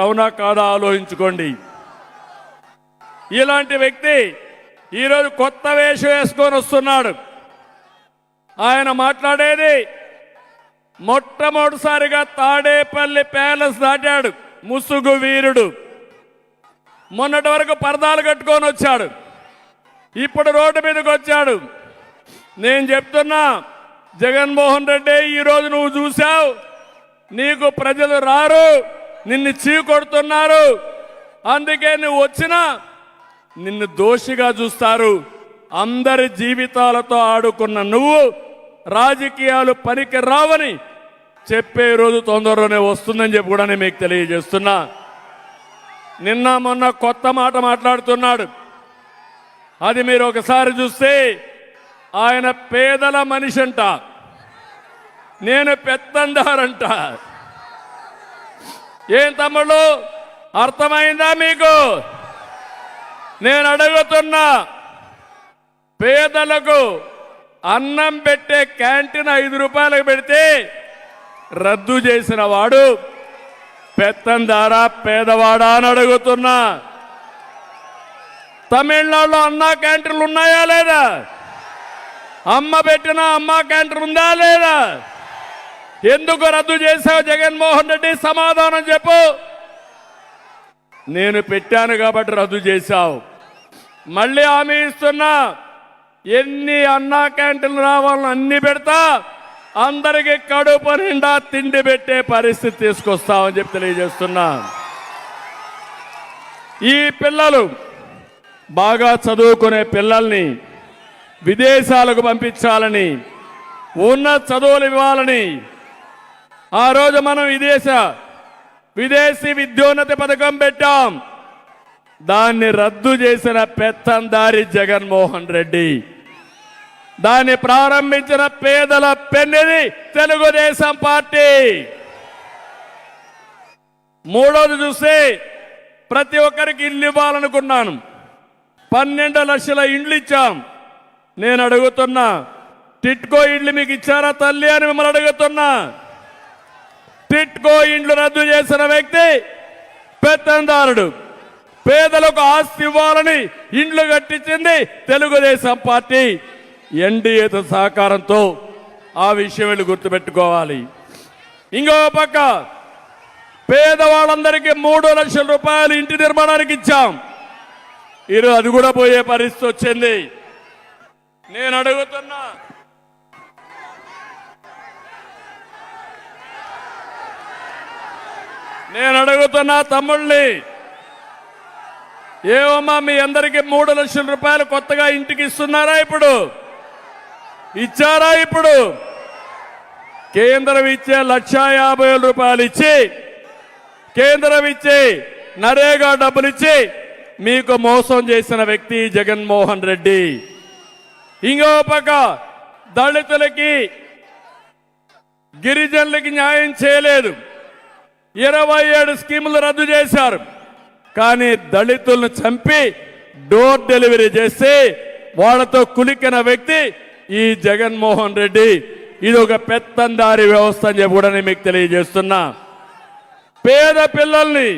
అవునా కాదా ఆలోచించుకోండి. ఇలాంటి వ్యక్తి ఈరోజు కొత్త వేషం వేసుకొని వస్తున్నాడు. ఆయన మాట్లాడేది మొట్టమొదటిసారిగా తాడేపల్లి ప్యాలెస్ దాటాడు ముసుగు వీరుడు. మొన్నటి వరకు పరదాలు కట్టుకొని వచ్చాడు, ఇప్పుడు రోడ్డు మీదకి వచ్చాడు. నేను చెప్తున్నా, జగన్మోహన్ రెడ్డి ఈరోజు నువ్వు చూశావు, నీకు ప్రజలు రారు, నిన్ను చీకొడుతున్నారు. అందుకే నువ్వు వచ్చినా నిన్ను దోషిగా చూస్తారు. అందరి జీవితాలతో ఆడుకున్న నువ్వు రాజకీయాలు పనికి రావని చెప్పే రోజు తొందరలోనే వస్తుందని చెప్పి కూడా నేను మీకు తెలియజేస్తున్నా. నిన్న మొన్న కొత్త మాట మాట్లాడుతున్నాడు. అది మీరు ఒకసారి చూస్తే ఆయన పేదల మనిషి అంట, నేను పెత్తందారంట. ఏం తమ్ముళ్ళు, అర్థమైందా మీకు? నేను అడుగుతున్నా, పేదలకు అన్నం పెట్టే క్యాంటీన్ 5 రూపాయలకు పెడితే రద్దు చేసిన వాడు పెత్తందారా పేదవాడా అని అడుగుతున్నా. తమిళనాడులో అన్నా క్యాంటీన్లు ఉన్నాయా లేదా? అమ్మ పెట్టిన అమ్మ క్యాంటీన్ ఉందా లేదా? ఎందుకు రద్దు చేశావు జగన్మోహన్ రెడ్డి? సమాధానం చెప్పు. నేను పెట్టాను కాబట్టి రద్దు చేశావు. మళ్ళీ హామీ ఇస్తున్నా, ఎన్ని అన్నా క్యాంటీన్లు రావాలని అన్ని పెడతా, అందరికి కడుపు నిండా తిండి పెట్టే పరిస్థితి తీసుకొస్తామని చెప్పి తెలియజేస్తున్నా. ఈ పిల్లలు బాగా చదువుకునే పిల్లల్ని విదేశాలకు పంపించాలని, ఉన్నత చదువులు ఇవ్వాలని ఆ రోజు మనం విదేశీ విద్యోన్నతి పథకం పెట్టాం. దాన్ని రద్దు చేసిన పెత్తందారి జగన్మోహన్ రెడ్డి. దాన్ని ప్రారంభించిన పేదల పెన్నిది తెలుగుదేశం పార్టీ. మూడోది చూస్తే ప్రతి ఒక్కరికి ఇల్లు ఇవ్వాలనుకున్నాను. 12 లక్షల ఇండ్లు ఇచ్చాం. నేను అడుగుతున్నా, టిట్కో ఇండ్లు మీకు ఇచ్చారా తల్లి అని మిమ్మల్ని అడుగుతున్నా. టిట్కో ఇండ్లు రద్దు చేసిన వ్యక్తి పెత్తందారుడు. పేదలకు ఆస్తి ఇవ్వాలని ఇండ్లు కట్టించింది తెలుగుదేశం పార్టీ. ఎన్డీఏతో సహకారంతో ఆ విషయం వీళ్ళు గుర్తుపెట్టుకోవాలి. ఇంకో పక్క పేదవాళ్ళందరికీ 3 లక్షల రూపాయలు ఇంటి నిర్మాణానికి ఇచ్చాం. ఈరోజు అది కూడా పోయే పరిస్థితి వచ్చింది. నేను అడుగుతున్నా తమ్ముళ్ళని, ఏమమ్మా మీ అందరికీ 3 లక్షల రూపాయలు కొత్తగా ఇంటికి ఇస్తున్నారా? ఇప్పుడు ఇచ్చారా? ఇప్పుడు కేంద్రం ఇచ్చే 1,50,000 రూపాయలు ఇచ్చి, కేంద్రం ఇచ్చే నరేగా డబ్బులు ఇచ్చి మీకు మోసం చేసిన వ్యక్తి జగన్మోహన్ రెడ్డి. ఇంకో పక్క దళితులకి గిరిజనులకి న్యాయం చేయలేదు. 27 స్కీములు రద్దు చేశారు. కానీ దళితులను చంపి డోర్ డెలివరీ చేసి వాళ్ళతో కులికిన వ్యక్తి ఈ జగన్మోహన్ రెడ్డి. ఇది ఒక పెత్తందారి వ్యవస్థ అని చెప్పి కూడా నేను మీకు తెలియజేస్తున్నా. పేద పిల్లల్ని